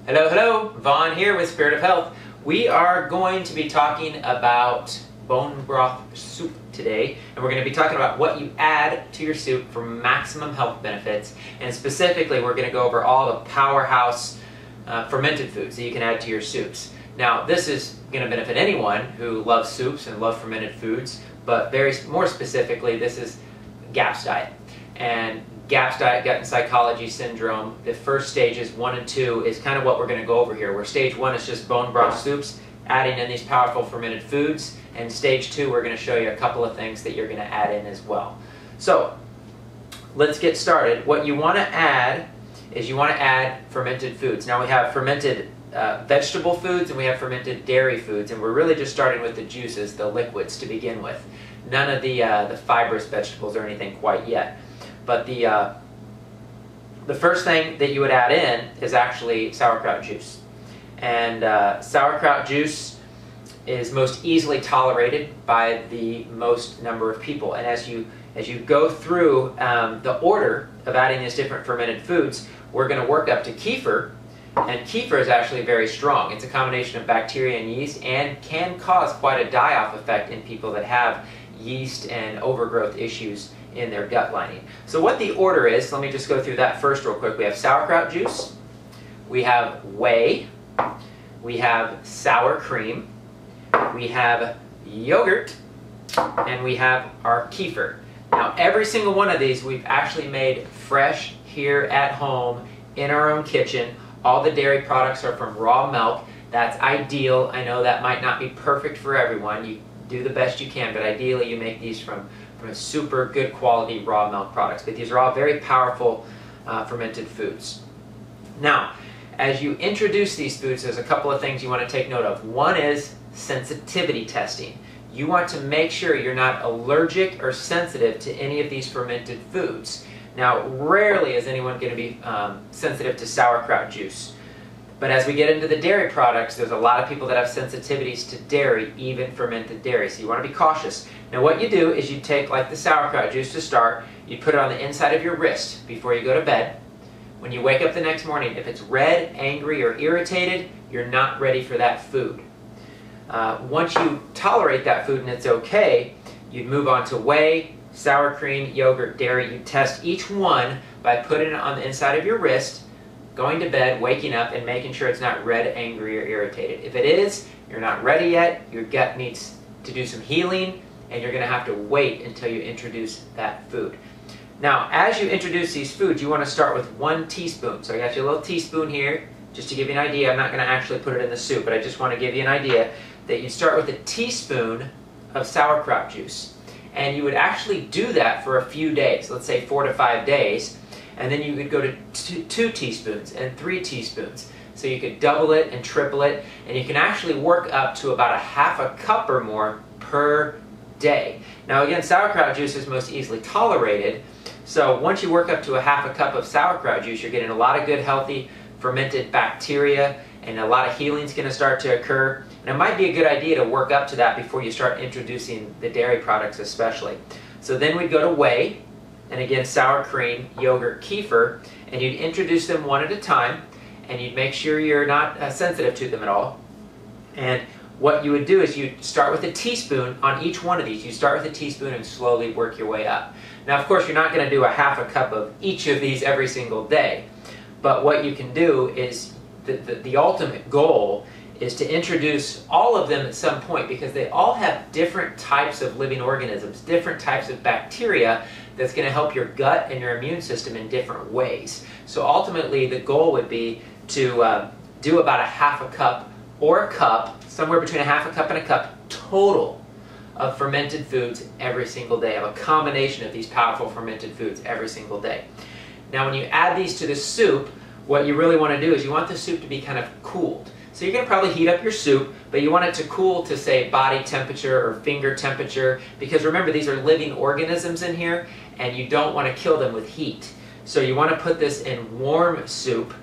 Hello, hello, Vaughn here with Spirit of Health. We are going to be talking about bone broth soup today, and we're going to be talking about what you add to your soup for maximum health benefits, and specifically we're going to go over all the powerhouse fermented foods that you can add to your soups. Now this is going to benefit anyone who loves soups and loves fermented foods, but more specifically this is GAPS diet. And GAPS diet, gut and psychology syndrome, the first stages 1 and 2 is kind of what we're going to go over here, where stage 1 is just bone broth soups, adding in these powerful fermented foods, and stage 2 we're going to show you a couple of things that you're going to add in as well. So let's get started. What you want to add is you want to add fermented foods. Now we have fermented vegetable foods and we have fermented dairy foods, and we're really just starting with the juices, the liquids to begin with. None of the fibrous vegetables or anything quite yet. But the first thing that you would add in is actually sauerkraut juice. And sauerkraut juice is most easily tolerated by the most number of people. And as you go through the order of adding these different fermented foods, we're going to work up to kefir. And kefir is actually very strong. It's a combination of bacteria and yeast and can cause quite a die-off effect in people that have yeast and overgrowth issues in their gut lining. So what the order is, let me just go through that first real quick. We have sauerkraut juice, we have whey, we have sour cream, we have yogurt, and we have our kefir. Now every single one of these we've actually made fresh here at home in our own kitchen. All the dairy products are from raw milk. That's ideal. I know that might not be perfect for everyone. You do the best you can, but ideally you make these from super good quality raw milk products. But these are all very powerful fermented foods. Now, as you introduce these foods, there's a couple of things you want to take note of. One is sensitivity testing. You want to make sure you're not allergic or sensitive to any of these fermented foods. Now, rarely is anyone going to be sensitive to sauerkraut juice. But as we get into the dairy products, there's a lot of people that have sensitivities to dairy, even fermented dairy, so you want to be cautious. Now what you do is you take, like the sauerkraut juice to start, you put it on the inside of your wrist before you go to bed. When you wake up the next morning, if it's red, angry, or irritated, you're not ready for that food. Once you tolerate that food and it's okay, you move on to whey, sour cream, yogurt, dairy. You test each one by putting it on the inside of your wrist, going to bed, waking up, and making sure it's not red, angry, or irritated. If it is, you're not ready yet, your gut needs to do some healing, and you're going to have to wait until you introduce that food. Now, as you introduce these foods, you want to start with 1 teaspoon. So I got your little teaspoon here, just to give you an idea. I'm not going to actually put it in the soup, but I just want to give you an idea that you start with a teaspoon of sauerkraut juice. And you would actually do that for a few days, let's say 4 to 5 days. And then you could go to 2 teaspoons and 3 teaspoons. So you could double it and triple it, and you can actually work up to about a half a cup or more per day. Now again, sauerkraut juice is most easily tolerated, so once you work up to a half a cup of sauerkraut juice, you're getting a lot of good healthy fermented bacteria, and a lot of healing is going to start to occur. And it might be a good idea to work up to that before you start introducing the dairy products especially. So then we'd go to whey, and again sour cream, yogurt, kefir, and you'd introduce them one at a time, and you'd make sure you're not sensitive to them at all. And what you would do is you'd start with a teaspoon on each one of these. You start with a teaspoon and slowly work your way up. Now of course you're not going to do a half a cup of each of these every single day, but what you can do is the ultimate goal is to introduce all of them at some point, because they all have different types of living organisms, different types of bacteria that's going to help your gut and your immune system in different ways. So ultimately the goal would be to do about a half a cup or a cup, somewhere between a half a cup and a cup total of fermented foods every single day, of a combination of these powerful fermented foods every single day. Now when you add these to the soup, what you really want to do is you want the soup to be kind of cooled. So you're going to probably heat up your soup, but you want it to cool to, say, body temperature or finger temperature, because remember, these are living organisms in here, and you don't want to kill them with heat. So you want to put this in warm soup,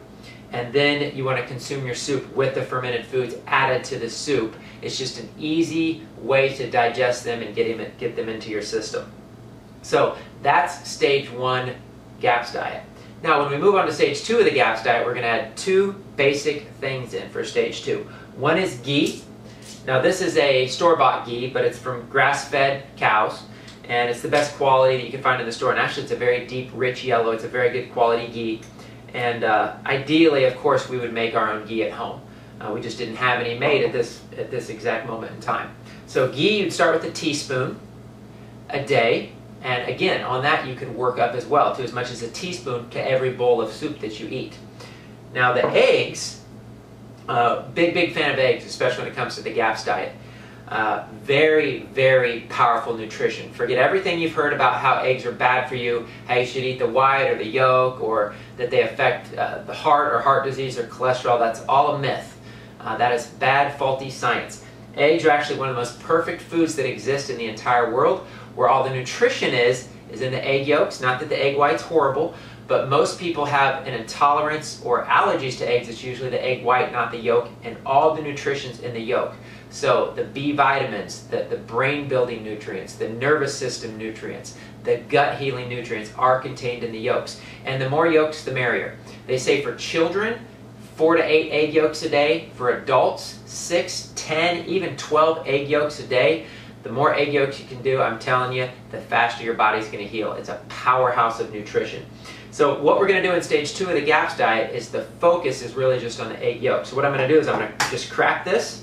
and then you want to consume your soup with the fermented foods added to the soup. It's just an easy way to digest them and get them into your system. So that's stage 1 GAPS diet. Now when we move on to stage 2 of the GAPS diet, we're going to add 2 basic things in for stage 2. One is ghee. Now this is a store-bought ghee, but it's from grass-fed cows, and it's the best quality that you can find in the store. And actually it's a very deep, rich yellow. It's a very good quality ghee. And ideally, of course, we would make our own ghee at home. We just didn't have any made at this exact moment in time. So ghee, you'd start with a teaspoon a day. And again, on that you can work up as well to as much as a teaspoon to every bowl of soup that you eat. Now the eggs, big fan of eggs, especially when it comes to the GAPS diet. Very, very powerful nutrition. Forget everything you've heard about how eggs are bad for you, how you should eat the white or the yolk, or that they affect the heart or heart disease or cholesterol. That's all a myth. That is bad, faulty science. Eggs are actually one of the most perfect foods that exist in the entire world. Where all the nutrition is in the egg yolks. Not that the egg white's horrible, but most people have an intolerance or allergies to eggs. It's usually the egg white, not the yolk, and all the nutrition's in the yolk. So the B vitamins, the brain building nutrients, the nervous system nutrients, the gut healing nutrients are contained in the yolks. And the more yolks, the merrier. They say for children, 4 to 8 egg yolks a day. For adults, 6, 10, even 12 egg yolks a day. The more egg yolks you can do, I'm telling you, the faster your body's going to heal. It's a powerhouse of nutrition. So what we're going to do in stage 2 of the GAPS diet is the focus is really just on the egg yolk. So what I'm going to do is I'm going to just crack this,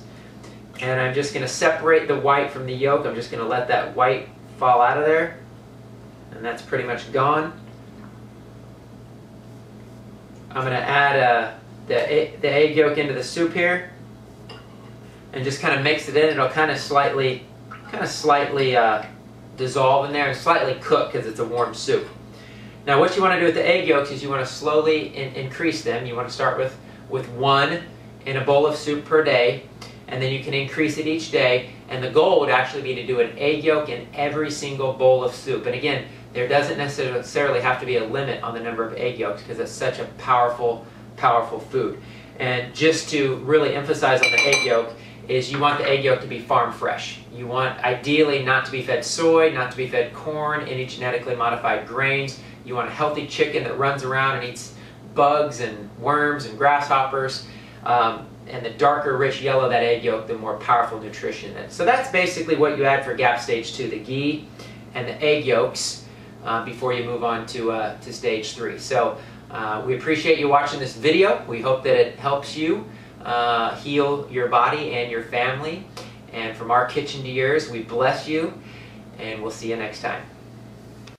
and I'm just going to separate the white from the yolk. I'm just going to let that white fall out of there, and that's pretty much gone. I'm going to add the egg yolk into the soup here, and just kind of mix it in. It'll kind of slightly dissolve in there and slightly cook because it's a warm soup. Now what you want to do with the egg yolks is you want to slowly increase them. You want to start with 1 in a bowl of soup per day, and then you can increase it each day, and the goal would actually be to do an egg yolk in every single bowl of soup. And again, there doesn't necessarily have to be a limit on the number of egg yolks because it's such a powerful food. And just to really emphasize on the egg yolk, is you want the egg yolk to be farm fresh. You want ideally not to be fed soy, not to be fed corn, any genetically modified grains. You want a healthy chicken that runs around and eats bugs and worms and grasshoppers. And the darker, rich yellow that egg yolk, the more powerful nutrition is. So that's basically what you add for GAPS stage 2, the ghee and the egg yolks before you move on to stage 3. So we appreciate you watching this video. We hope that it helps you heal your body and your family. And from our kitchen to yours, we bless you, and we'll see you next time.